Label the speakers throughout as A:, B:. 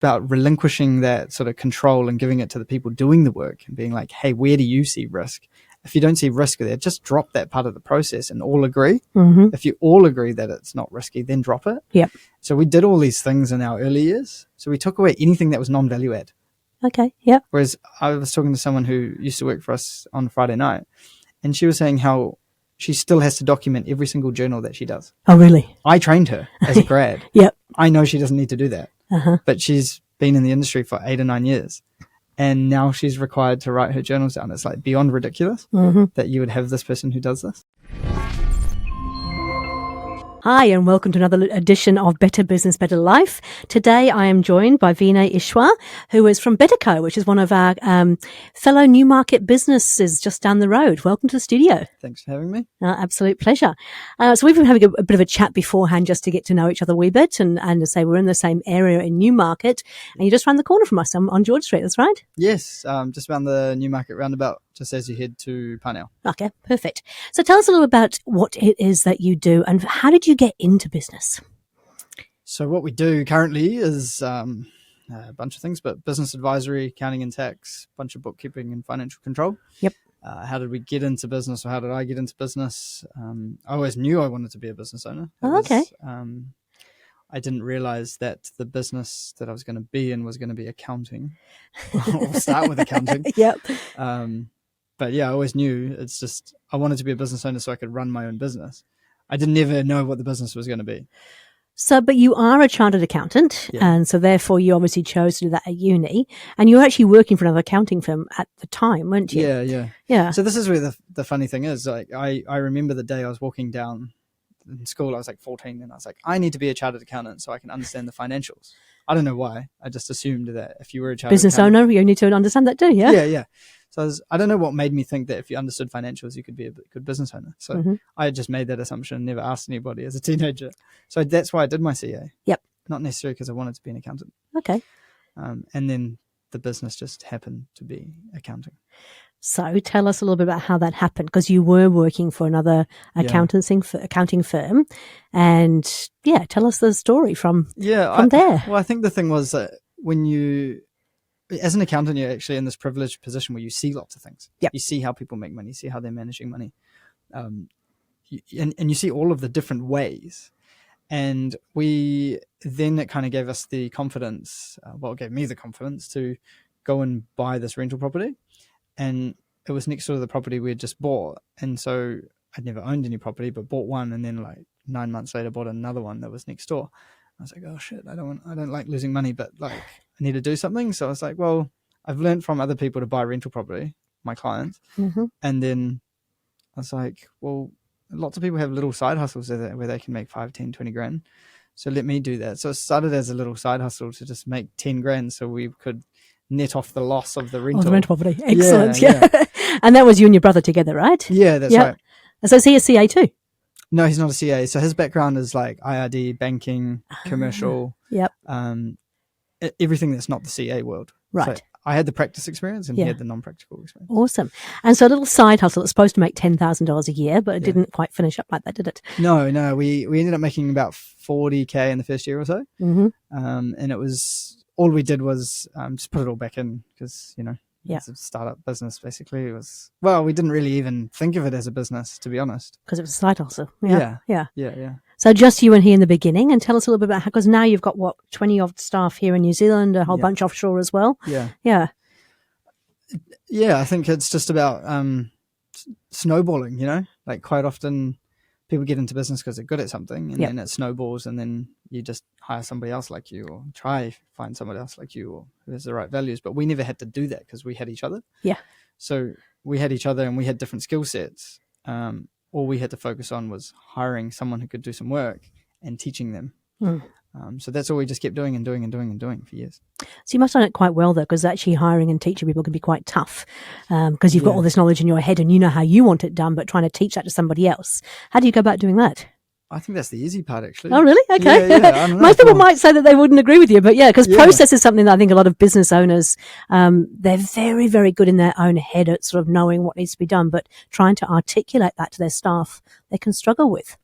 A: about relinquishing that sort of control and giving it to the people doing the work and being like, hey, where do you see risk? If you don't see risk there, just drop that part of the process and all agree. If you all agree that it's not risky, then drop it.
B: Yep.
A: So we did all these things in our early years. So we took away anything that was non-value add.
B: Okay. Yep.
A: Whereas I was talking to someone who used to work for us on Friday night, and she was saying how she still has to document every single journal that she does.
B: Oh, really?
A: I trained her as a grad.
B: Yep.
A: I know she doesn't need to do that. But she's been in the industry for 8 or 9 years. And now she's required to write her journals down. It's like beyond ridiculous that you would have this person who does this.
B: Hi, and welcome to another edition of Better Business, Better Life. Today, I am joined by Vinay Iswar, who is from BetterCo, which is one of our fellow Newmarket businesses just down the road. Welcome to the studio.
A: Thanks for having me.
B: Absolute pleasure. So we've been having a bit of a chat beforehand just to get to know each other a wee bit and to say we're in the same area in Newmarket, and you just round the corner from us on George Street, that's right?
A: Yes, just around the Newmarket roundabout, just as you head to Parnell.
B: Okay, perfect. So tell us a little about what it is that you do and how did you get into business?
A: So what we do currently is a bunch of things, but business advisory, accounting and tax, bunch of bookkeeping and financial control.
B: Yep.
A: How did we get into business, or how did I get into business? I always knew I wanted to be a business owner.
B: Okay.
A: I didn't realize that the business that I was going to be in was going to be accounting. I'll start with accounting.
B: Yep.
A: But yeah, I always knew it's just I wanted to be a business owner so I could run my own business. I didn't ever know what the business was going to be.
B: So, but you are a chartered accountant, and so therefore you obviously chose to do that at uni, and you were actually working for another accounting firm at the time, weren't you?
A: Yeah. So this is where the funny thing is. Like, I remember the day I was walking down in school. I was like 14, and I was like, I need to be a chartered accountant so I can understand the financials. I don't know why. I just assumed that if you were a chartered
B: business owner, you need to understand that too.
A: Yeah. So I don't know what made me think that if you understood financials, you could be a good business owner. So I just made that assumption and never asked anybody as a teenager. So that's why I did my CA.
B: Yep.
A: Not necessarily because I wanted to be an accountant.
B: Okay.
A: And then the business just happened to be accounting.
B: So tell us a little bit about how that happened, because you were working for another accounting firm. And tell us the story from there.
A: Well, I think the thing was that when you, as an accountant, you're actually in this privileged position where you see lots of things.
B: Yep.
A: You see how people make money, you see how they're managing money. And you see all of the different ways. And it kind of gave us the confidence, it gave me the confidence to go and buy this rental property. And it was next door to the property we had just bought. And so I'd never owned any property, but bought one. And then like 9 months later, bought another one that was next door. I was like, oh shit, I don't like losing money, but like I need to do something. So I was like, well, I've learned from other people to buy rental property, my clients. And then I was like, well, lots of people have little side hustles where they can make 5, 10, 20 grand. So let me do that. So it started as a little side hustle to just make 10 grand so we could net off the loss of the rental.
B: Oh, the rental property. Excellent. Yeah. And that was you and your brother together, right?
A: Yeah, that's right.
B: So is he a CA too?
A: No, he's not a CA. So his background is like IRD, banking, commercial.
B: Yep.
A: Everything that's not the CA world.
B: Right.
A: So I had the practice experience and he had the non-practical experience.
B: Awesome. And so a little side hustle that's supposed to make $10,000 a year, but it didn't quite finish up like that, did it?
A: No. We ended up making about 40K in the first year or so. And it was, all we did was just put it all back in because, it's a startup business, basically. It was, we didn't really even think of it as a business, to be honest.
B: Because it was a side hustle.
A: Yeah.
B: So just you and he in the beginning, and tell us a little bit about how, because now you've got 20 odd staff here in New Zealand, a whole bunch offshore as well.
A: Yeah. I think it's just about snowballing, like quite often people get into business because they're good at something and then it snowballs and then you just hire somebody else like you or try find somebody else like you or who has the right values. But we never had to do that because we had each other. Yeah. So we had each other and we had different skill sets. All we had to focus on was hiring someone who could do some work and teaching them. So that's all we just kept doing and doing for years.
B: So you must have done it quite well, though, because actually hiring and teaching people can be quite tough because you've got all this knowledge in your head and you know how you want it done, but trying to teach that to somebody else. How do you go about doing that?
A: I think that's the easy part, actually.
B: Oh, really? Okay.
A: Yeah.
B: Most people might say that they wouldn't agree with you, but because process is something that I think a lot of business owners, they're very, very good in their own head at sort of knowing what needs to be done, but trying to articulate that to their staff, they can struggle with.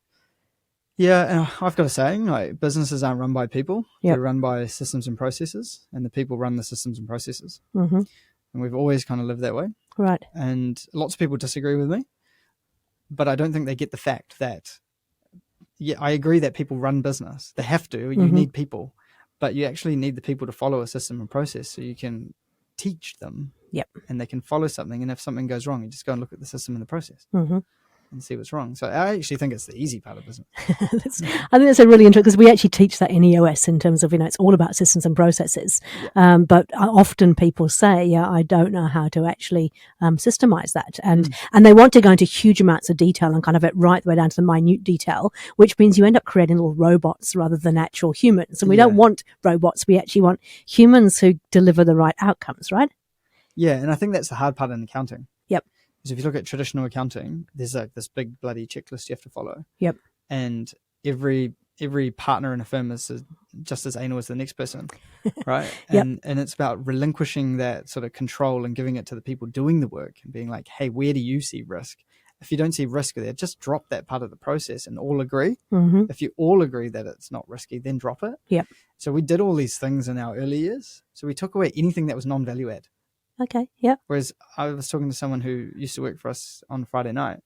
A: Yeah, and I've got a saying, like, businesses aren't run by people.
B: Yep.
A: They're run by systems and processes, and the people run the systems and processes.
B: Mm-hmm.
A: And we've always kind of lived that way.
B: Right.
A: And lots of people disagree with me, but I don't think they get the fact that, yeah, I agree that people run business. They have to. You need people, but you actually need the people to follow a system and process so you can teach them.
B: Yep.
A: And they can follow something. And if something goes wrong, you just go and look at the system and the process.
B: Mm-hmm.
A: And see what's wrong. So I actually think it's the easy part of business.
B: I think that's a really interesting, because we actually teach that in EOS in terms of, it's all about systems and processes. But often people say, I don't know how to actually systemize that. And they want to go into huge amounts of detail and kind of it right the way down to the minute detail, which means you end up creating little robots rather than actual humans. And we don't want robots. We actually want humans who deliver the right outcomes, right?
A: Yeah. And I think that's the hard part in accounting.
B: Yep.
A: Because if you look at traditional accounting, there's like this big bloody checklist you have to follow.
B: Yep.
A: And every partner in a firm is just as anal as the next person, right? And it's about relinquishing that sort of control and giving it to the people doing the work and being like, hey, where do you see risk? If you don't see risk there, just drop that part of the process and all agree. Mm-hmm. If you all agree that it's not risky, then drop it.
B: Yep.
A: So we did all these things in our early years. So we took away anything that was non-value add.
B: Okay, yeah.
A: Whereas I was talking to someone who used to work for us on Friday night,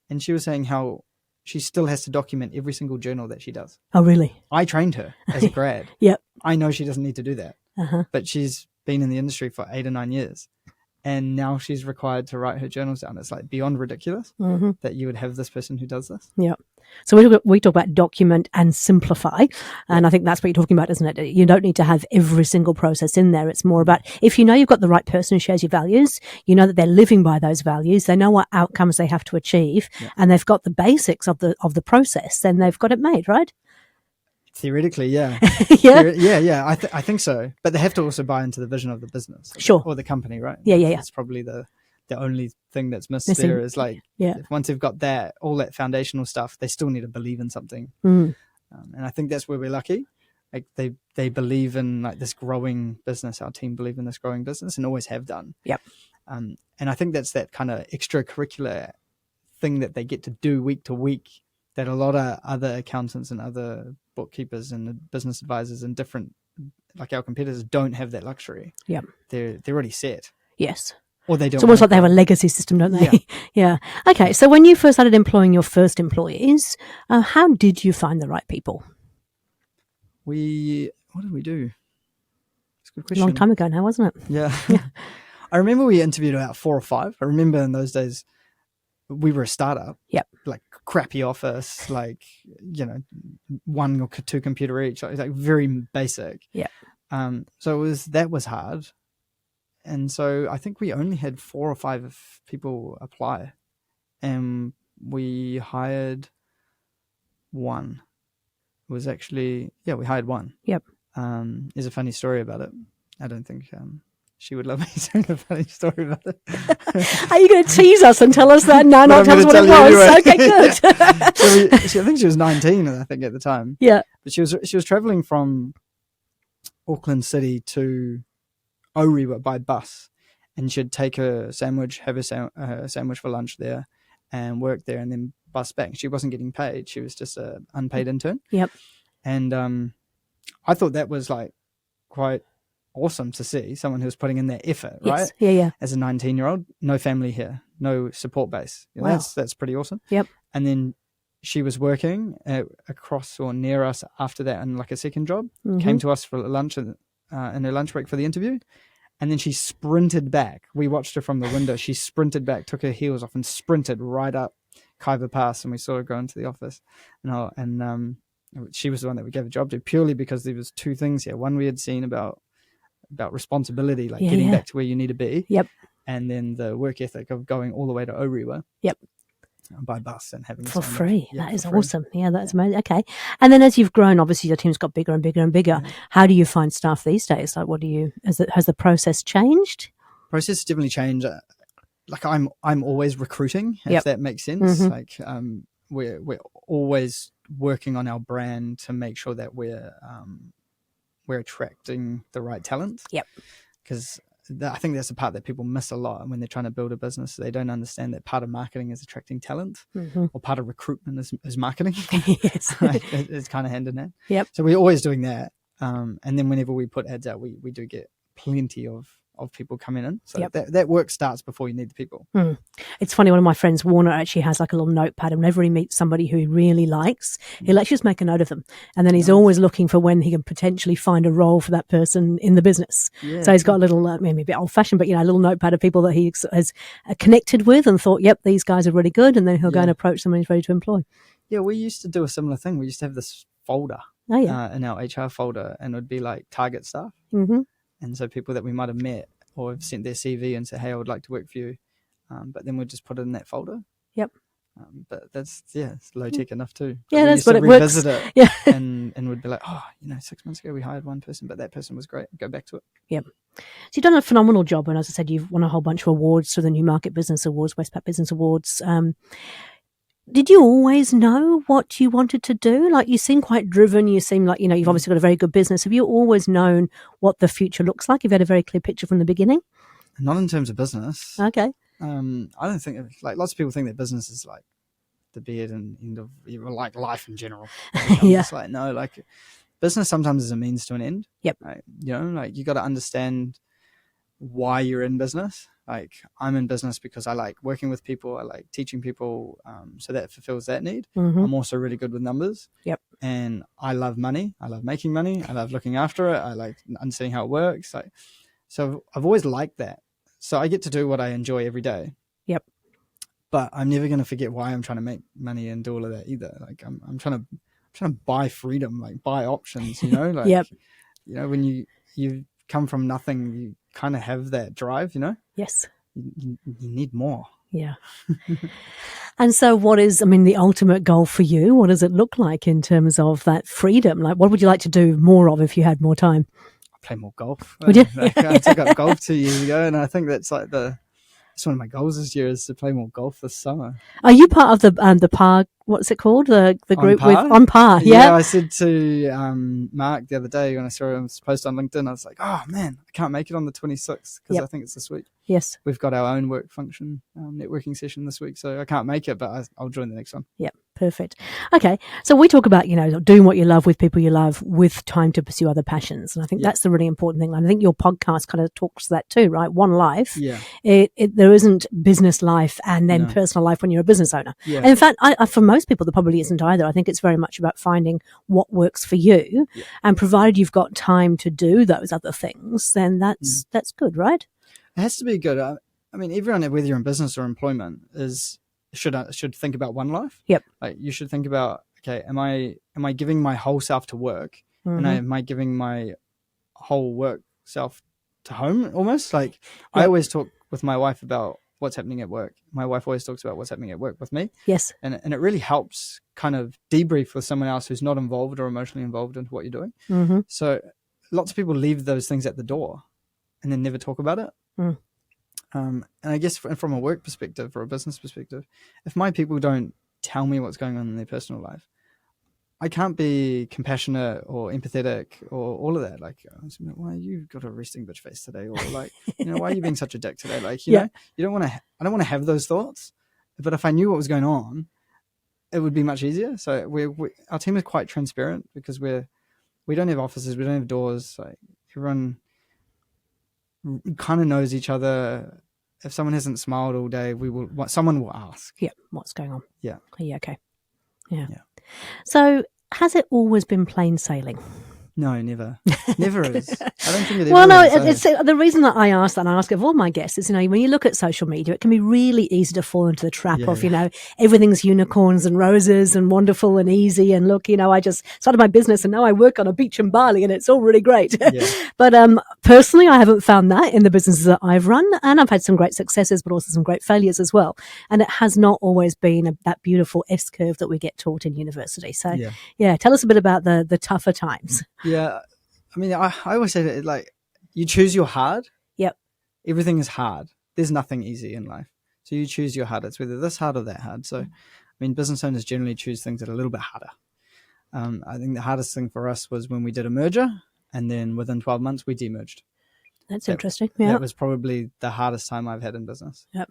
A: and she was saying how she still has to document every single journal that she does.
B: Oh, really?
A: I trained her as a grad.
B: Yep.
A: I know she doesn't need to do that. But she's been in the industry for 8 or 9 years. And now she's required to write her journals down. It's like beyond ridiculous that you would have this person who does this.
B: Yeah. So we talk about document and simplify. And I think that's what you're talking about, isn't it? You don't need to have every single process in there. It's more about, if you know you've got the right person who shares your values, you know that they're living by those values, they know what outcomes they have to achieve, and they've got the basics of the process, then they've got it made, right?
A: Theoretically, yeah.
B: Yeah.
A: I think so. But they have to also buy into the vision of the business.
B: Sure.
A: Or the company, right?
B: Yeah.
A: That's probably the only thing that's missing there is like, once they've got that, all that foundational stuff, they still need to believe in something. And I think that's where we're lucky. Like they believe in like this growing business. Our team believe in this growing business and always have done.
B: Yep.
A: And I think that's that kind of extracurricular thing that they get to do week to week that a lot of other accountants and other bookkeepers and business advisors and different, like our competitors, don't have that luxury.
B: Yep.
A: They're already set.
B: Yes.
A: Or they don't.
B: It's almost like they have a legacy system, don't they? Yeah. Okay. So when you first started employing your first employees, how did you find the right people?
A: What did we do? It's a good question.
B: A long time ago now, wasn't it?
A: Yeah. I remember we interviewed about 4 or 5. I remember in those days we were a startup. Yep. Like crappy office, like, 1 or 2 computer each, like very basic.
B: Yeah.
A: So that was hard. And so I think we only had 4 or 5 people apply, and we hired 1. It was actually, we hired 1.
B: Yep.
A: There's a funny story about it. I don't think she would love me telling a funny story about it.
B: Are you going to tease us and tell us that? No, not tell us what it was. Anyway. Okay, good.
A: I think she was 19, I think, at the time.
B: Yeah.
A: But she was traveling from Auckland City to Orewa by bus, and she'd take her sandwich, have a sandwich for lunch there, and work there, and then bus back. She wasn't getting paid. She was just an unpaid intern.
B: Yep.
A: And I thought that was like quite awesome to see someone who was putting in that effort, right?
B: Yeah.
A: As a 19-year-old, no family here, no support base.
B: Wow.
A: That's pretty awesome.
B: Yep.
A: And then she was working across or near us after that in like a second job, came to us for lunch in her lunch break for the interview. And then she sprinted back. We watched her from the window. She sprinted back, took her heels off and sprinted right up Kaiva Pass. And we saw her go into the office. And she was the one that we gave a job to, purely because there was 2 things here. One, we had seen about responsibility, like getting back to where you need to be.
B: Yep.
A: And then the work ethic of going all the way to Orewa.
B: Yep.
A: By bus and having
B: for free. That is awesome. Yeah, that's amazing. Okay. And then as you've grown, obviously your team's got bigger and bigger and bigger. Yeah. How do you find staff these days? Like, has the process changed?
A: Process definitely changed. Like I'm always recruiting, if that makes sense. Mm-hmm. Like we're always working on our brand to make sure that we're attracting the right talent.
B: Yep.
A: Because I think that's the part that people miss a lot when they're trying to build a business. They don't understand that part of marketing is attracting talent, or part of recruitment is marketing.
B: Yes.
A: It's kind of hand in hand.
B: Yep.
A: So we're always doing that. And then whenever we put ads out, we do get plenty of people coming in. So that work starts before you need the people.
B: It's funny, one of my friends, Warner, actually has like a little notepad, and whenever he meets somebody who he really likes, he'll actually just make a note of them. And then he's always looking for when he can potentially find a role for that person in the business. Yeah, so he's got a little, maybe a bit old fashioned, but, a little notepad of people that he has connected with and thought, yep, these guys are really good. And then he'll go and approach someone who's ready to employ. Yeah,
A: we used to do a similar thing. We used to have this folder in our HR folder, and it would be like target staff. And so people that we might have met or have sent their CV and said, hey, I would like to work for you. But then we'd just put it in that folder.
B: Yep.
A: But that's, it's low tech enough too.
B: Yeah, that's what it
A: revisit
B: works.
A: It
B: yeah.
A: and we'd be like, 6 months ago we hired one person, but that person was great. Go back to it.
B: Yep. So you've done a phenomenal job. And as I said, you've won a whole bunch of awards through the New Market Business Awards, Westpac Business Awards. Did you always know what you wanted to do? Like, you seem quite driven. You seem like, you've obviously got a very good business. Have you always known what the future looks like? You've had a very clear picture from the beginning?
A: Not in terms of business.
B: Okay.
A: I don't think, lots of people think that business is like the beard and end of, like life in general. Just like, no, like business sometimes is a means to an end.
B: Yep.
A: Right? You got to understand why you're in business. Like, I'm in business because I like working with people. I like teaching people. So that fulfills that need. I'm also really good with numbers.
B: Yep.
A: And I love money. I love making money. I love looking after it. I like understanding how it works. So I've always liked that. So I get to do what I enjoy every day.
B: Yep.
A: But I'm never going to forget why I'm trying to make money and do all of that either. Like, I'm trying to buy freedom, like buy options, like,
B: yep.
A: When you come from nothing, you kind of have that drive,
B: Yes.
A: You need more.
B: Yeah. And so what is, the ultimate goal for you? What does it look like in terms of that freedom? Like, what would you like to do more of if you had more time?
A: Play more golf.
B: Would you?
A: I took up golf 2 years ago, and I think that's like it's one of my goals this year is to play more golf this summer.
B: Are you part of the par? What's it called? The group
A: with
B: On Par. Yeah.
A: I said to Mark the other day when I saw him post on LinkedIn, I was like, oh man, I can't make it on the 26th because I think it's this week.
B: Yes.
A: We've got our own work function networking session this week, so I can't make it, but I'll join the next one.
B: Yep. Perfect. Okay. So we talk about, doing what you love with people you love with time to pursue other passions. And I think that's the really important thing. And I think your podcast kind of talks to that too, right? One life. Yeah. There isn't business life and then personal life when you're a business owner. Yeah. And in fact, for most people, there probably isn't either. I think it's very much about finding what works for you. Yeah. And provided you've got time to do those other things, then that's good, right?
A: It has to be good. Everyone, whether you're in business or employment, should think about one life.
B: Yep.
A: Like, you should think about, okay, am I giving my whole self to work, and am I giving my whole work self to home? Almost like I always talk with my wife about what's happening at work. My wife always talks about what's happening at work with me.
B: Yes.
A: And it really helps kind of debrief with someone else who's not involved or emotionally involved into what you're doing. Mm-hmm. So lots of people leave those things at the door and then never talk about it. Mm. And I guess from a work perspective or a business perspective, if my people don't tell me what's going on in their personal life, I can't be compassionate or empathetic or all of that. Like, why you got a resting bitch face today? Or like, why are you being such a dick today? Like, you know, I don't want to have those thoughts. But if I knew what was going on, it would be much easier. So our team is quite transparent because we don't have offices, we don't have doors. Like, everyone kind of knows each other. If someone hasn't smiled all day, someone will ask.
B: Yeah, what's going on?
A: Yeah.
B: Yeah. Okay. Yeah. So has it always been plain sailing?
A: No, never. Never is. I don't think it
B: well,
A: ever
B: no, is. It's the reason that I ask that, and I ask it of all my guests, is, when you look at social media, it can be really easy to fall into the trap of, everything's unicorns and roses and wonderful and easy. And look, I just started my business and now I work on a beach in Bali and it's all really great. Yeah. But personally, I haven't found that in the businesses that I've run, and I've had some great successes, but also some great failures as well. And it has not always been that beautiful S-curve that we get taught in university. So, tell us a bit about the tougher times.
A: Yeah, I always say that, like, you choose your hard.
B: Yep.
A: Everything is hard. There's nothing easy in life. So you choose your hard. It's whether this hard or that hard. So, business owners generally choose things that are a little bit harder. I think the hardest thing for us was when we did a merger, and then within 12 months we demerged.
B: That's interesting. Yeah.
A: That was probably the hardest time I've had in business.
B: Yep.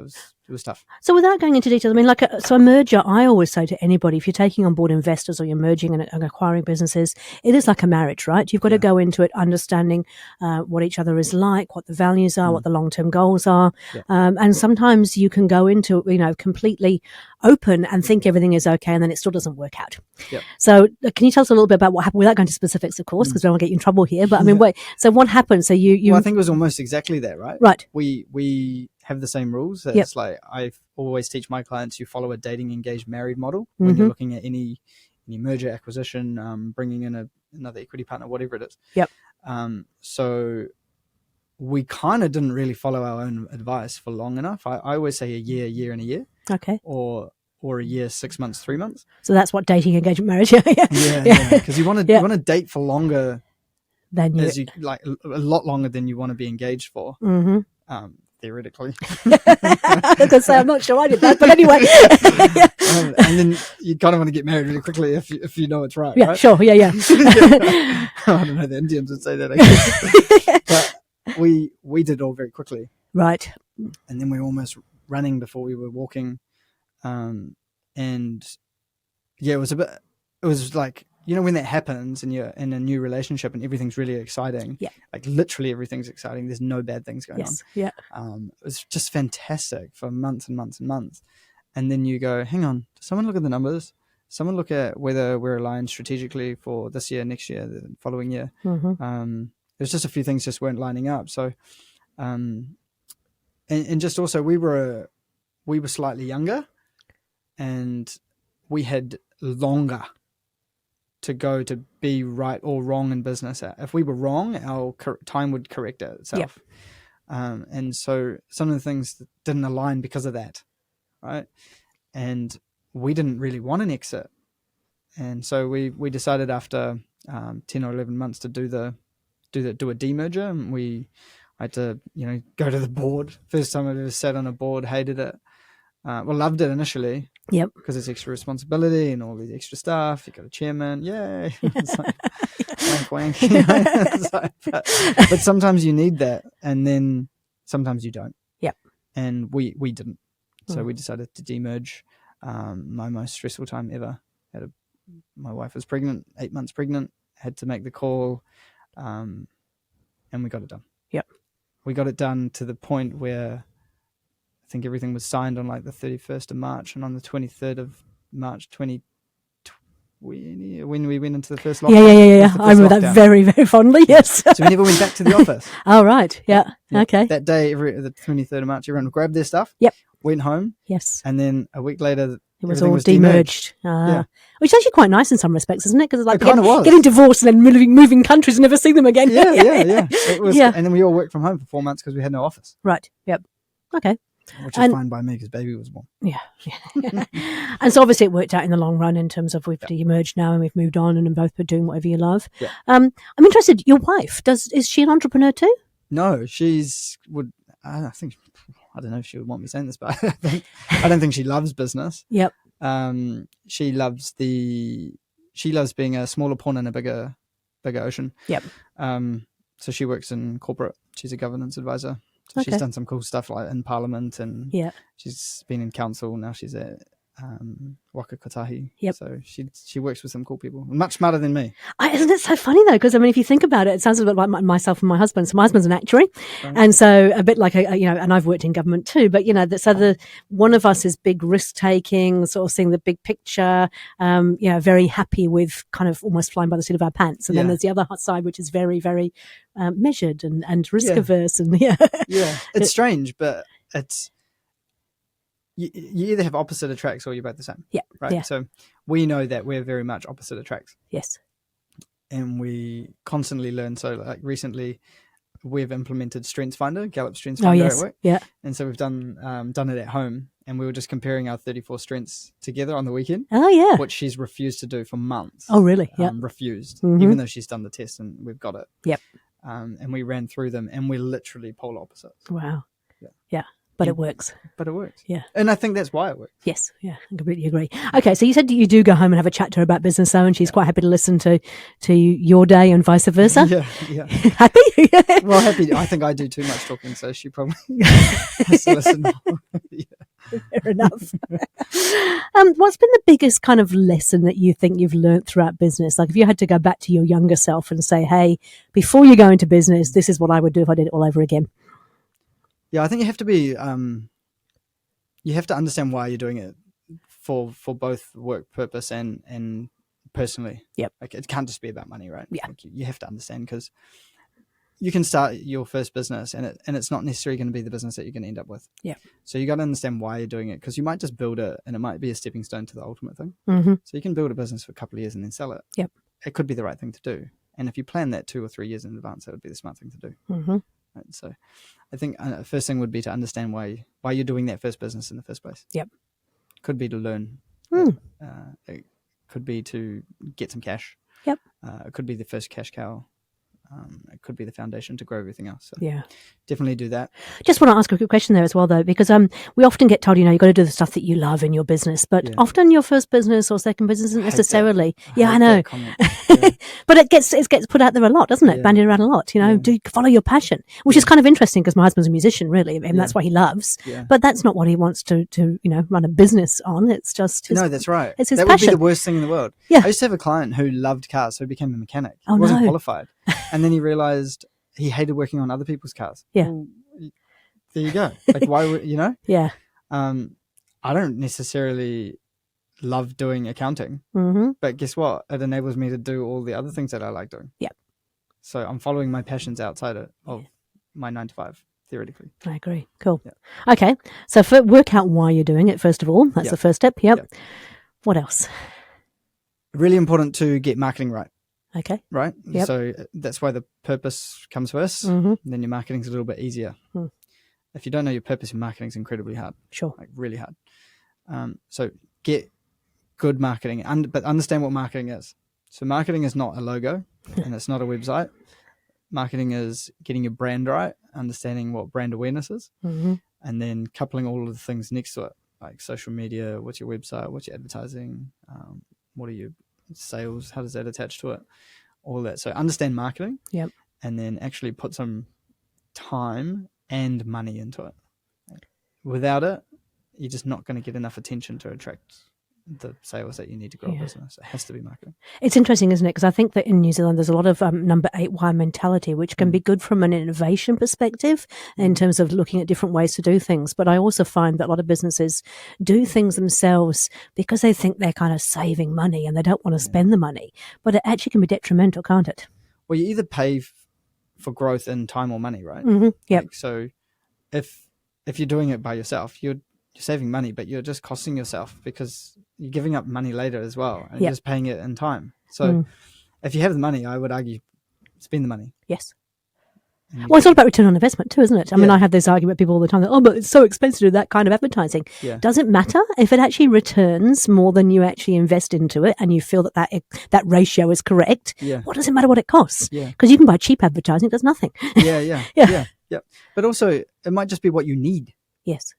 A: It was tough.
B: So without going into details, I mean, so a merger, I always say to anybody, if you're taking on board investors or you're merging and acquiring businesses, it is like a marriage, right? You've got to go into it understanding what each other is like, what the values are, what the long-term goals are.
A: Yeah.
B: And sometimes you can go into, completely open and think everything is okay, and then it still doesn't work out.
A: Yep.
B: So can you tell us a little bit about what happened, without going to specifics, of course, because I don't want to get you in trouble here. But I mean, wait, so what happened? So you
A: Well, I think it was almost exactly that, right?
B: Right.
A: We have the same rules. It's like I always teach my clients, you follow a dating, engaged, married model when you're looking at any merger, acquisition, bringing in another equity partner, whatever it is.
B: Yep.
A: So we kind of didn't really follow our own advice for long enough. I always say a year and a year.
B: Okay.
A: Or a year, 6 months, 3 months.
B: So that's what dating, engagement, marriage. Yeah.
A: Because you want to date for longer
B: than
A: you like a lot longer than you want to be engaged for. Theoretically.
B: I was going to say, I'm not sure I did that, but anyway.
A: And then you kind of want to get married really quickly if you know it's right.
B: Yeah,
A: right?
B: sure. Yeah.
A: I don't know, the Indians would say that, I guess. But we did it all very quickly.
B: Right.
A: And then we were almost running before we were walking. And yeah, it was like, when that happens and you're in a new relationship and everything's really exciting, like literally everything's exciting. There's no bad things going on.
B: Yeah.
A: It was just fantastic for months and months and months. And then you go, hang on, someone look at the numbers. Someone look at whether we're aligned strategically for this year, next year, the following year. There's just a few things just weren't lining up. So, and just also we were slightly younger and we had longer to go to be right or wrong in business. If we were wrong, our time would correct itself. And so some of the things that didn't align because of that, right? And we didn't really want an exit. And so we decided after 10 or 11 months to do a demerger. And I had to, go to the board. First time I've ever sat on a board, hated it. Loved it initially.
B: Yep.
A: Because it's extra responsibility and all the extra stuff. You got a chairman, yay! It's like, wank. But sometimes you need that, and then sometimes you don't.
B: Yep.
A: And we didn't, so we decided to demerge. My most stressful time ever. My wife was pregnant, 8 months pregnant. Had to make the call, and we got it done.
B: Yep.
A: We got it done to the point where I think everything was signed on like the 31st of March, and on the 23rd of March 2020, when we went into the first lockdown.
B: Yeah. I remember that very, very fondly, yes.
A: So we never went back to the office.
B: Oh, right. Yeah. Okay.
A: That day, the 23rd of March, everyone grabbed their stuff.
B: Yep.
A: Went home.
B: Yes.
A: And then a week later,
B: it was all demerged. Which is actually quite nice in some respects, isn't it? Because it's like getting divorced and then moving countries and never seeing them again.
A: Yeah. It was, and then we all worked from home for 4 months because we had no office.
B: Right. Yep. Okay.
A: Which is fine by me because baby was born.
B: Yeah. And so obviously it worked out in the long run in terms of we've demerged now and we've moved on and both been doing whatever you love.
A: Yeah.
B: I'm interested, your wife, is she an entrepreneur too?
A: No, I don't know if she would want me saying this, but I don't think she loves business.
B: Yep.
A: She loves being a smaller pawn in a bigger ocean.
B: Yep.
A: So she works in corporate. She's a governance advisor. So she's done some cool stuff like in Parliament, and she's been in council. Now she's at Waka Kotahi.
B: Yep.
A: So she works with some cool people, much smarter than me.
B: Isn't it so funny though? Because I mean, if you think about it, it sounds a bit like myself and my husband. So my husband's an actuary, and so a bit like and I've worked in government too. But one of us is big risk taking, sort of seeing the big picture. Very happy with kind of almost flying by the seat of our pants, and then there's the other side which is very, very measured and risk averse, and
A: it's strange, but it's. You either have opposite attracts or you're both the same.
B: Yeah.
A: Right. Yeah. So we know that we're very much opposite attracts.
B: Yes.
A: And we constantly learn. So like recently we've implemented StrengthsFinder, Gallup StrengthsFinder at work.
B: Yeah.
A: And so we've done it at home, and we were just comparing our 34 strengths together on the weekend.
B: Oh yeah.
A: Which she's refused to do for months.
B: Oh really? Yeah.
A: Refused, even though she's done the test and we've got it.
B: Yep.
A: And we ran through them, and we're literally polar opposites.
B: Wow. Yeah. But it works.
A: But it works.
B: Yeah.
A: And I think that's why it works.
B: Yes. Yeah. I completely agree. Okay. So you said that you do go home and have a chat to her about business, though, and she's quite happy to listen to your day and vice versa.
A: Yeah.
B: Happy?
A: Well, happy. I think I do too much talking, so she probably has to listen more. Yeah.
B: Fair enough. What's been the biggest kind of lesson that you think you've learned throughout business? Like if you had to go back to your younger self and say, hey, before you go into business, this is what I would do if I did it all over again.
A: Yeah, I think you have to be, you have to understand why you're doing it for both work purpose and personally.
B: Yep.
A: Like it can't just be about money, right?
B: Yeah.
A: Like you have to understand, because you can start your first business and it's not necessarily going to be the business that you're going to end up with.
B: Yeah.
A: So you got to understand why you're doing it, because you might just build it and it might be a stepping stone to the ultimate thing.
B: Mm-hmm.
A: So you can build a business for a couple of years and then sell it.
B: Yep.
A: It could be the right thing to do. And if you plan that 2 or 3 years in advance, that would be the smart thing to do.
B: Mm-hmm.
A: Right? So I think the first thing would be to understand why you're doing that first business in the first place.
B: Yep.
A: Could be to learn. It could be to get some cash.
B: Yep.
A: It could be the first cash cow. It could be the foundation to grow everything else. So
B: yeah.
A: Definitely do that.
B: Just want to ask a quick question there as well, though, because we often get told, you've got to do the stuff that you love in your business, but often your first business or second business isn't necessarily. I know. Yeah. But it gets put out there a lot, doesn't it? Bandied around a lot. Do follow your passion, which is kind of interesting because my husband's a musician, really, and that's what he loves. Yeah. But that's not what he wants to run a business on. It's just
A: no, that's right.
B: It's his
A: that
B: passion.
A: Would be the worst thing in the world.
B: Yeah.
A: I used to have a client who loved cars, who became a mechanic.
B: Oh,
A: he wasn't qualified. And then he realized he hated working on other people's cars.
B: Yeah.
A: Well, there you go. Like, why would,
B: Yeah.
A: I don't necessarily love doing accounting, but guess what? It enables me to do all the other things that I like doing.
B: Yeah.
A: So I'm following my passions outside of my 9 to 5, theoretically.
B: I agree. Cool. Yeah. Okay. So work out why you're doing it, first of all. That's the first step. Yep. What else?
A: Really important to get marketing right.
B: Okay.
A: Right?
B: Yep.
A: So that's why the purpose comes first. Then your marketing's a little bit easier. If you don't know your purpose, your marketing's incredibly hard.
B: Sure.
A: Like really hard. So get good marketing, but understand what marketing is. So marketing is not a logo and it's not a website. Marketing is getting your brand right, understanding what brand awareness is, and then coupling all of the things next to it, like social media, what's your website, what's your advertising, what are your sales, how does that attach to it, all that. So understand marketing, and then actually put some time and money into it. Without it, you're just not going to get enough attention to attract the sales that you need to grow a business. It has to be marketing.
B: It's interesting, isn't it? Because I think that in New Zealand there's a lot of number 8 why mentality, which can be good from an innovation perspective in terms of looking at different ways to do things. But I also find that a lot of businesses do things themselves because they think they're kind of saving money and they don't want to spend the money. But it actually can be detrimental, can't it?
A: Well, you either pay for growth in time or money, right?
B: Yep.
A: Like, so if you're doing it by yourself, you're saving money, but you're just costing yourself because you're giving up money later as well, and you're just paying it in time. So if you have the money, I would argue spend the money.
B: Yes. Well, it's all about return on investment too, isn't it? I mean, I have this argument with people all the time that, but it's so expensive to do that kind of advertising. Yeah. Does it matter if it actually returns more than you actually invest into it and you feel that ratio is correct? Yeah. What does it matter what it costs? Yeah. Because you can buy cheap advertising, it does nothing.
A: Yeah. But also, it might just be what you need.
B: Yes.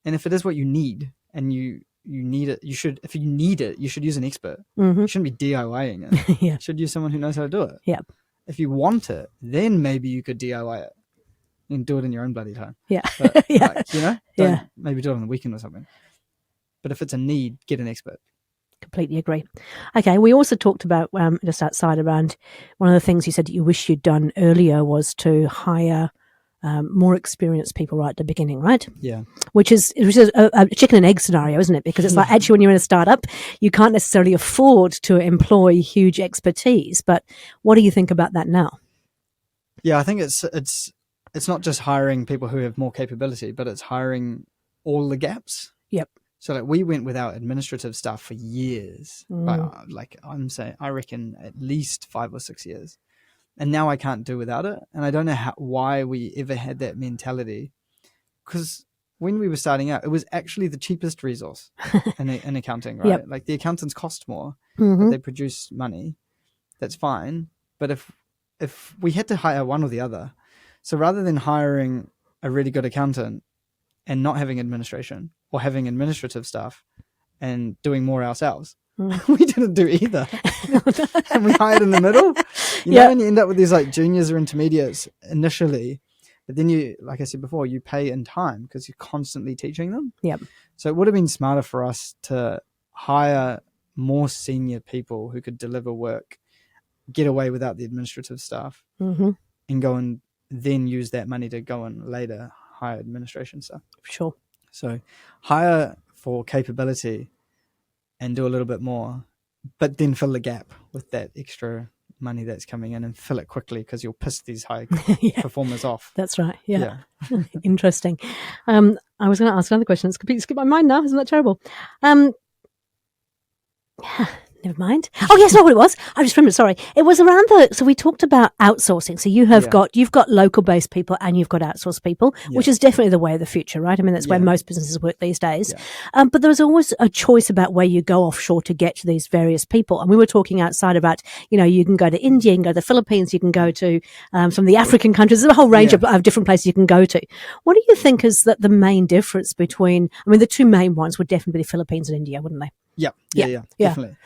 A: And if it is what you need and you need it, if you need it, you should use an expert. You shouldn't be DIYing it. You should use someone who knows how to do it.
B: Yeah.
A: If you want it, then maybe you could DIY it and do it in your own bloody time.
B: Yeah.
A: But, maybe do it on the weekend or something. But if it's a need, get an expert.
B: Completely agree. Okay, we also talked about just outside around one of the things you said that you wish you'd done earlier was to hire more experienced people right at the beginning, right?
A: Yeah.
B: Which is a chicken and egg scenario, isn't it? Because it's like actually when you're in a startup, you can't necessarily afford to employ huge expertise. But what do you think about that now?
A: Yeah, I think it's not just hiring people who have more capability, but it's hiring all the gaps.
B: Yep.
A: So like we went without administrative staff for years. Like I reckon at least 5 or 6 years. And now I can't do without it. And I don't know why we ever had that mentality. Because when we were starting out, it was actually the cheapest resource in accounting, right? Yep. Like the accountants cost more, but they produce money. That's fine. But if we had to hire one or the other, so rather than hiring a really good accountant and not having administration, or having administrative staff and doing more ourselves. We didn't do either. And we hired in the middle. You know, and you end up with these like juniors or intermediates initially, but then you, like I said before, you pay in time because you're constantly teaching them.
B: Yep.
A: So it would have been smarter for us to hire more senior people who could deliver work, get away without the administrative staff, and go and then use that money to go and later hire administration staff.
B: Sure.
A: So hire for capability and do a little bit more, but then fill the gap with that extra money that's coming in, and fill it quickly because you'll piss these high performers off.
B: That's right. Yeah. Interesting. I was going to ask another question. It's completely skipped my mind now. Isn't that terrible? Never mind. Oh yes, not what it was. I just remembered. Sorry, it was around so we talked about outsourcing. So you've got local based people and you've got outsourced people, which is definitely the way of the future, right? I mean, that's where most businesses work these days. But there was always a choice about where you go offshore to get to these various people. And we were talking outside about, you can go to India, you can go to the Philippines, you can go to some of the African countries. There's a whole range of different places you can go to. What do you think is the main difference between? I mean, the two main ones would definitely be the Philippines and India, wouldn't they?
A: Yeah, definitely.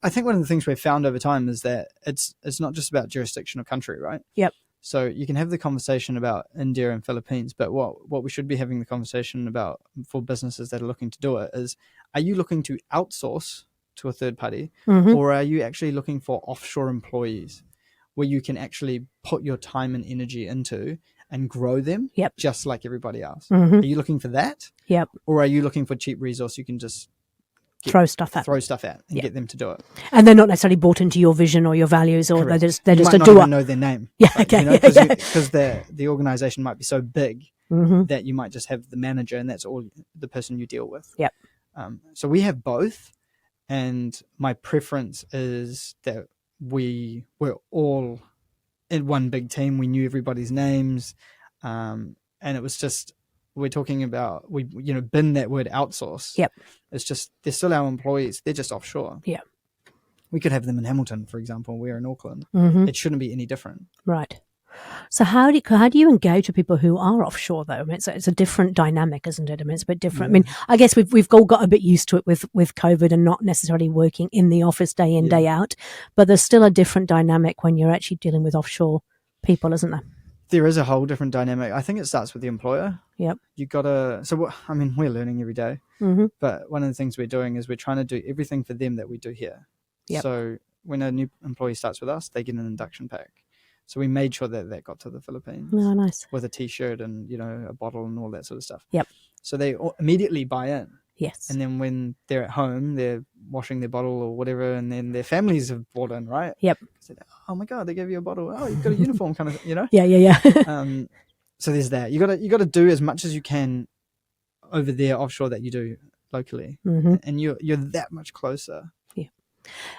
A: I think one of the things we've found over time is that it's not just about jurisdiction or country, right?
B: Yep.
A: So you can have the conversation about India and Philippines, but what we should be having the conversation about for businesses that are looking to do it is, are you looking to outsource to a third party, or are you actually looking for offshore employees where you can actually put your time and energy into and grow them just like everybody else? Are you looking for that?
B: Yep.
A: Or are you looking for cheap resource you can just
B: throw stuff at
A: and get them to do it,
B: and they're not necessarily bought into your vision or your values, or they're just a doer.
A: You might not even know their name, because the organization might be so big that you might just have the manager and that's all the person you deal with. So we have both, and my preference is that we were all in one big team. We knew everybody's names, and it was just, we're talking about, bin that word outsource. It's just, they're still our employees. They're just offshore. We could have them in Hamilton, for example. We're in Auckland. It shouldn't be any different.
B: Right. So how do you engage with people who are offshore, though? I mean, it's a different dynamic, isn't it? I mean, it's a bit different. I mean, I guess we've all got a bit used to it with COVID and not necessarily working in the office day in, day out. But there's still a different dynamic when you're actually dealing with offshore people, isn't there?
A: There is a whole different dynamic. I think it starts with the employer. You gotta. So I mean, we're learning every day. But one of the things we're doing is we're trying to do everything for them that we do here. So when a new employee starts with us, they get an induction pack. So we made sure that got to the Philippines.
B: Oh, nice.
A: With a T-shirt and a bottle and all that sort of stuff. So they immediately buy in.
B: Yes.
A: And then when they're at home, they're washing their bottle or whatever, and then their families have bought in, right? Oh my God, they gave you a bottle. Oh, you've got a uniform, kind of,
B: So
A: there's that. You got to do as much as you can over there offshore that you do locally, and you're that much closer.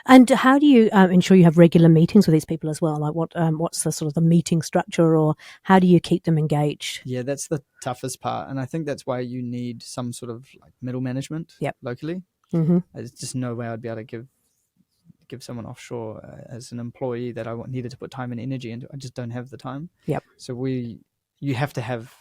B: And how do you ensure you have regular meetings with these people as well? Like what's the sort of the meeting structure, or how do you keep them engaged?
A: Yeah, that's the toughest part, and I think that's why you need some sort of like middle management locally. There's just no way I'd be able to give someone offshore as an employee that I needed to put time and energy into. I just don't have the time. So you have to have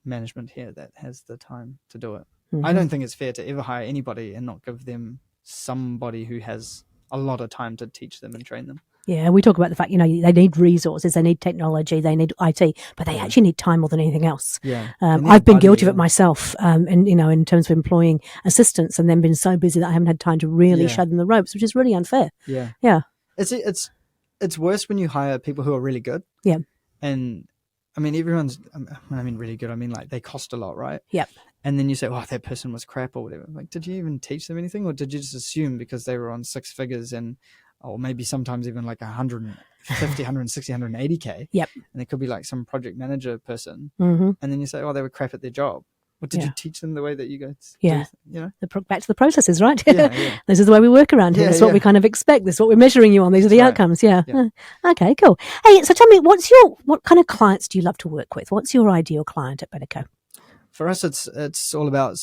A: management here that has the time to do it. I don't think it's fair to ever hire anybody and not give them somebody who has a lot of time to teach them and train them.
B: Yeah, we talk about the fact, they need resources, they need technology, they need IT, but they actually need time more than anything else. I've been guilty of it myself, and in terms of employing assistants, and then been so busy that I haven't had time to really show them the ropes, which is really unfair.
A: It's worse when you hire people who are really good. And I mean, when I mean really good, I mean like they cost a lot, right? And then you say, oh, that person was crap or whatever. Like, did you even teach them anything? Or did you just assume because they were on six figures or maybe sometimes even like 150, 160, 180K. And it could be like some project manager person. And then you say, oh, they were crap at their job. Well, did you teach them the way that you guys do?
B: Back to the processes, right? This is the way we work around here. This is what we kind of expect. This is what we're measuring you on. These are the outcomes. Okay, cool. Hey, so tell me, what kind of clients do you love to work with? What's your ideal client at BetterCo?
A: For us, it's all about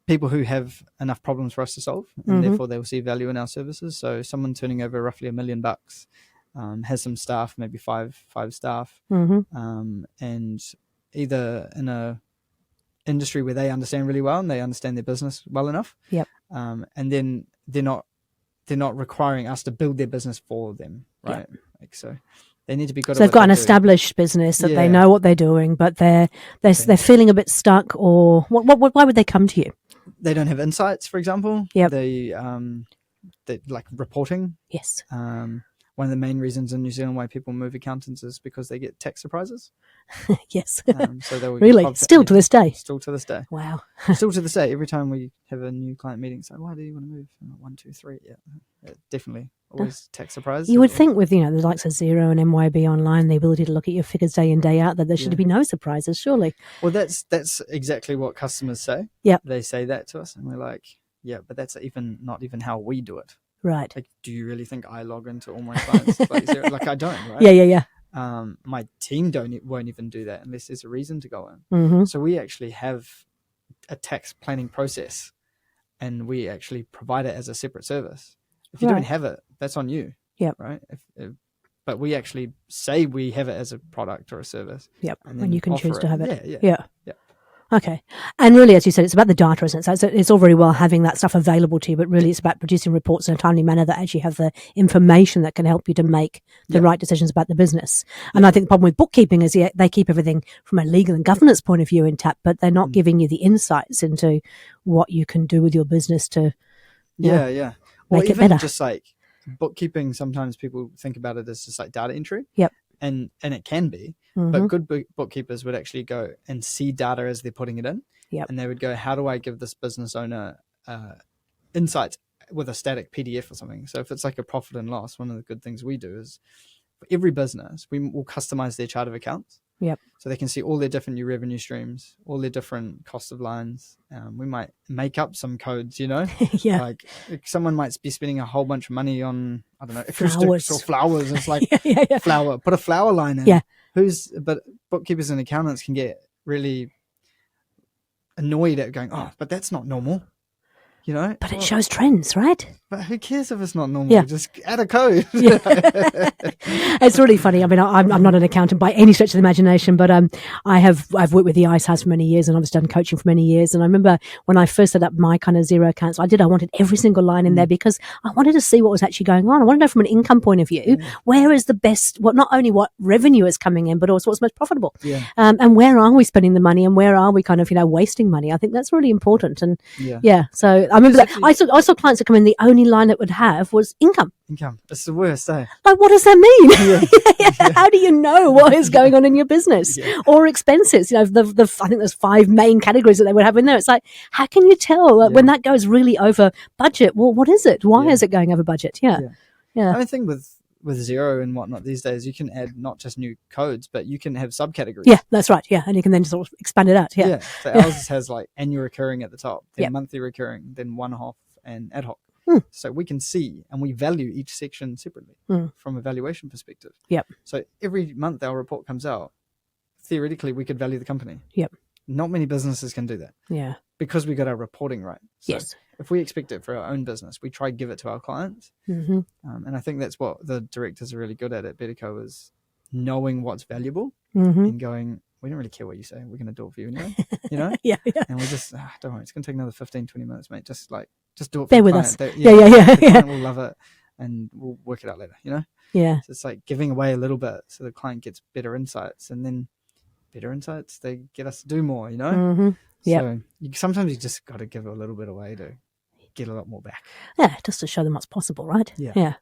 A: people who have enough problems for us to solve, and therefore they will see value in our services. So someone turning over roughly $1 million, has some staff, maybe five staff, and either in a industry where they understand really well and they understand their business well enough.
B: Yep.
A: And then they're not requiring us to build their business for them, right?
B: Yep.
A: Like, so they need to be good.
B: So
A: at
B: they've got an
A: what they do.
B: established business that they
A: Yeah.
B: know what they're doing, but they're feeling a bit stuck, or why would they come to you?
A: They don't have insights, for example.
B: Yep.
A: They like reporting.
B: Yes.
A: One of the main reasons in New Zealand why people move accountants is because they get tax surprises.
B: Yes.
A: So they will
B: Really? Still to this day?
A: Still to this day.
B: Wow.
A: Still to this day. Every time we have a new client meeting, it's like, why do you want to move? 1, 2, 3. Yeah, definitely. Always tax surprises.
B: You would think with, the likes of Xero and MYB online, the ability to look at your figures day in, day out, that there should be no surprises, surely.
A: Well, that's exactly what customers say.
B: Yeah.
A: They say that to us and we're like, yeah, but that's not even how we do it.
B: Right.
A: Like, do you really think I log into all my clients? Like, I don't, right?
B: Yeah.
A: My team won't even do that unless there's a reason to go in.
B: Mm-hmm.
A: So we actually have a tax planning process and we actually provide it as a separate service. If you don't have it, that's on you.
B: Yep.
A: Right. But we actually say we have it as a product or a service.
B: Yep.
A: And
B: you can choose to have it.
A: Yeah.
B: Okay. And really, as you said, it's about the data, isn't it? So it's all very well having that stuff available to you, but really it's about producing reports in a timely manner that actually have the information that can help you to make the right decisions about the business. And I think the problem with bookkeeping is they keep everything from a legal and governance point of view intact, but they're not giving you the insights into what you can do with your business to
A: or
B: make it
A: even
B: better.
A: Just like bookkeeping, sometimes people think about it as just like data entry.
B: Yep.
A: And it can be, but good bookkeepers would actually go and see data as they're putting it in.
B: Yep.
A: And they would go, how do I give this business owner insights with a static PDF or something? So if it's like a profit and loss, one of the good things we do is for every business, we will customize their chart of accounts.
B: Yep.
A: So they can see all their different new revenue streams, all their different cost of lines. We might make up some codes,
B: Yeah.
A: Like someone might be spending a whole bunch of money on, I don't know,
B: Flowers.
A: acoustics or flowers. It's like flower, put a flower line in.
B: Yeah.
A: But bookkeepers and accountants can get really annoyed at going, oh, but that's not normal.
B: But it shows trends, right?
A: But who cares if it's not normal?
B: Yeah.
A: Just add a code.
B: Yeah. It's really funny. I mean, I'm not an accountant by any stretch of the imagination, but I've worked with the Ice House for many years, and I've done coaching for many years. And I remember when I first set up my kind of Xero accounts, I wanted every single line in there because I wanted to see what was actually going on. I want to know from an income point of view, where is the best, not only what revenue is coming in, but also what's most profitable.
A: Yeah.
B: And where are we spending the money, and where are we kind of, wasting money? I think that's really important. And so I remember that I saw clients that come in, the only line that would have was income.
A: It's the worst, eh?
B: Like, what does that mean? How do you know what is going on in your business? Or expenses? I think there's 5 main categories that they would have in there. It's like, how can you tell when that goes really over budget? Well, what is it? Why is it going over budget? Yeah.
A: I think with Xero and whatnot these days, you can add not just new codes, but you can have subcategories.
B: Yeah, that's right. Yeah, and you can then sort of expand it out. Yeah.
A: So ours has like annual recurring at the top, then monthly recurring, then one-off and ad hoc. So we can see and we value each section separately from a valuation perspective.
B: Yep.
A: So every month our report comes out, theoretically we could value the company.
B: Yep.
A: Not many businesses can do that.
B: Yeah.
A: Because we got our reporting right. So
B: yes.
A: If we expect it for our own business, we try to give it to our clients.
B: Mm-hmm.
A: And I think that's what the directors are really good at BetterCo, is knowing what's valuable and going, we don't really care what you say. We're going to do it for you anyway.
B: Yeah.
A: And we just, don't worry, it's going to take another 15, 20 minutes, mate. Just do it for
B: Bear
A: the
B: with
A: client.
B: us.
A: The client will love it and we'll work it out later,
B: Yeah.
A: So it's like giving away a little bit so the client gets better insights, and then better insights, they get us to do more,
B: Mm-hmm. Yep.
A: So sometimes you just got to give a little bit away to get a lot more back.
B: Yeah, just to show them what's possible, right?
A: Yeah.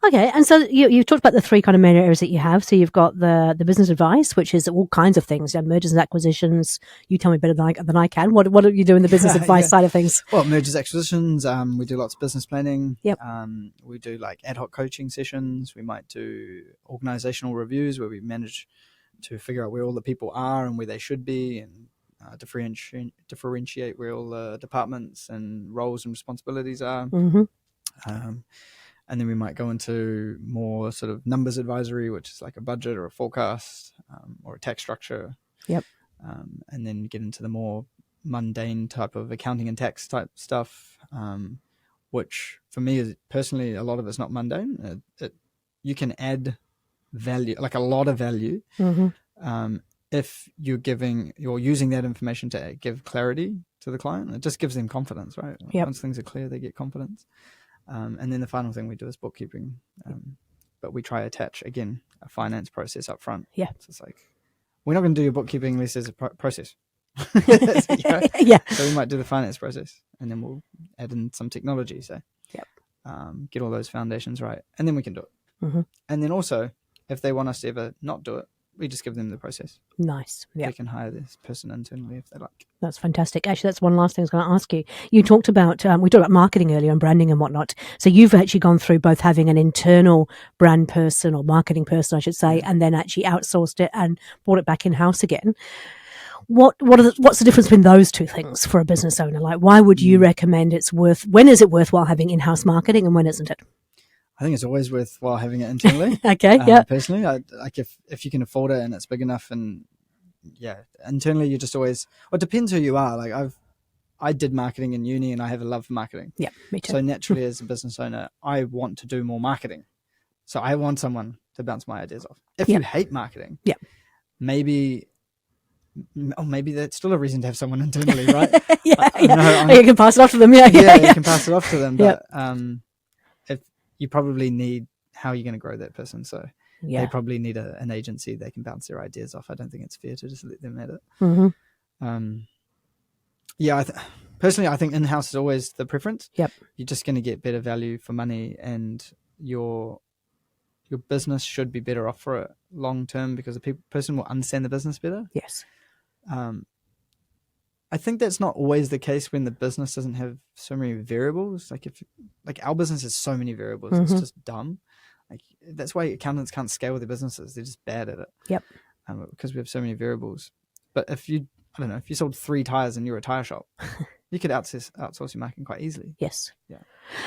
B: Okay, and so you've talked about the 3 kind of main areas that you have. So you've got the business advice, which is all kinds of things, mergers and acquisitions. You tell me better than I can. What do you do in the business advice side of things?
A: Well, mergers, acquisitions. We do lots of business planning.
B: Yep.
A: We do like ad hoc coaching sessions. We might do organizational reviews where we manage to figure out where all the people are and where they should be, and differentiate where all the departments and roles and responsibilities are.
B: Mm-hmm.
A: And then we might go into more sort of numbers advisory, which is like a budget or a forecast or a tax structure.
B: Yep.
A: And then get into the more mundane type of accounting and tax type stuff, which for me is personally, a lot of it's not mundane. You can add value, like a lot of value, if you're using that information to give clarity to the client, it just gives them confidence, right?
B: Yep.
A: Once things are clear, they get confidence. And then the final thing we do is bookkeeping. But we try to attach, again, a finance process up front.
B: Yeah.
A: So it's like, we're not going to do your bookkeeping unless there's a process.
B: Yeah.
A: So we might do the finance process, and then we'll add in some technology. So
B: Yep.
A: Get all those foundations right, and then we can do it.
B: Mm-hmm.
A: And then also, if they want us to ever not do it, we just give them the process.
B: Nice. Yeah.
A: They can hire this person internally if they like.
B: That's fantastic. Actually, that's one last thing I was going to ask you. You talked about, we talked about marketing earlier and branding and whatnot. So you've actually gone through both having an internal brand person or marketing person, I should say, and then actually outsourced it and brought it back in-house again. What's the difference between those two things for a business owner? Like, why would you recommend when is it worthwhile having in-house marketing and when isn't it?
A: I think it's always worthwhile having it internally.
B: Okay, yeah.
A: Personally, like if you can afford it and it's big enough, and internally you just always. Well, it depends who you are. Like I did marketing in uni, and I have a love for marketing.
B: Yeah, me too.
A: So naturally, as a business owner, I want to do more marketing. So I want someone to bounce my ideas off. If you hate marketing, maybe that's still a reason to have someone internally, right?
B: You can pass it off to them. You
A: can pass it off to them. But if you probably need, how are you going to grow that person? So they probably need an agency they can bounce their ideas off. I don't think it's fair to just let them at it.
B: Mm-hmm.
A: Personally, I think in-house is always the preference.
B: Yep.
A: You're just going to get better value for money, and your business should be better off for it long term, because the person will understand the business better.
B: Yes.
A: I think that's not always the case when the business doesn't have so many variables. Like our business has so many variables, it's just dumb. Like that's why accountants can't scale their businesses. They're just bad at it.
B: Yep.
A: Because we have so many variables. But if you sold 3 tires and you're a tire shop, you could outsource your marketing quite easily.
B: Yes.
A: Yeah.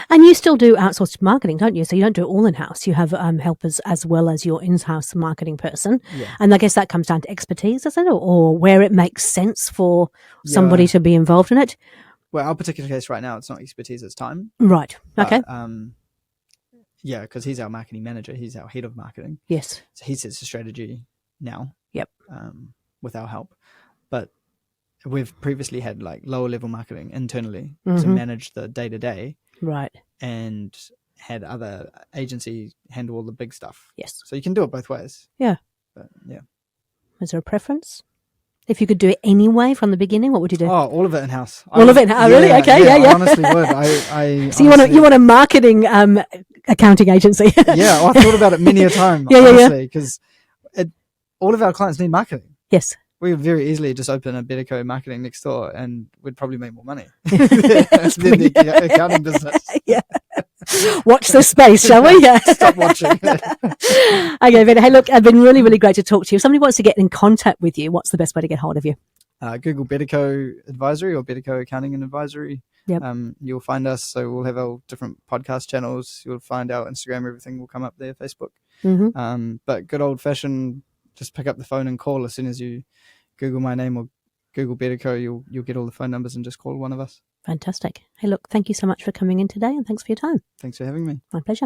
B: And you still do outsourced marketing, don't you? So you don't do it all in-house. You have helpers as well as your in-house marketing person.
A: Yeah.
B: And I guess that comes down to expertise, does it? Or where it makes sense for somebody to be involved in it?
A: Well, our particular case right now, it's not expertise, it's time.
B: Right. Okay.
A: Because he's our marketing manager. He's our head of marketing.
B: Yes.
A: So he sets the strategy now.
B: Yep.
A: With our help. But we've previously had like lower level marketing internally to manage the day-to-day.
B: Right.
A: And had other agencies handle all the big stuff.
B: Yes.
A: So you can do it both ways.
B: Yeah.
A: But yeah.
B: Is there a preference? If you could do it anyway from the beginning, what would you do?
A: Oh, all of it in-house.
B: All of it? Oh, really? Okay. Yeah.
A: I honestly would.
B: So you want a marketing accounting agency?
A: Yeah. I thought about it many a time. Honestly, because all of our clients need marketing.
B: Yes.
A: We would very easily just open a BetterCo marketing next door, and we'd probably make more money than the accounting business.
B: Yeah. Watch this space, shall we? Yeah.
A: Stop watching.
B: Okay, Vinay. Hey, look, it's been really, really great to talk to you. If somebody wants to get in contact with you, what's the best way to get hold of you?
A: Google BetterCo Advisory or BetterCo Accounting and Advisory.
B: Yep.
A: You'll find us. So we'll have our different podcast channels. You'll find our Instagram. Everything will come up there. Facebook.
B: Mm-hmm.
A: But good old fashioned, just pick up the phone and call as soon as you Google my name or Google BetterCo. You'll get all the phone numbers and just call one of us.
B: Fantastic. Hey, look, thank you so much for coming in today, and thanks for your time.
A: Thanks for having me.
B: My pleasure.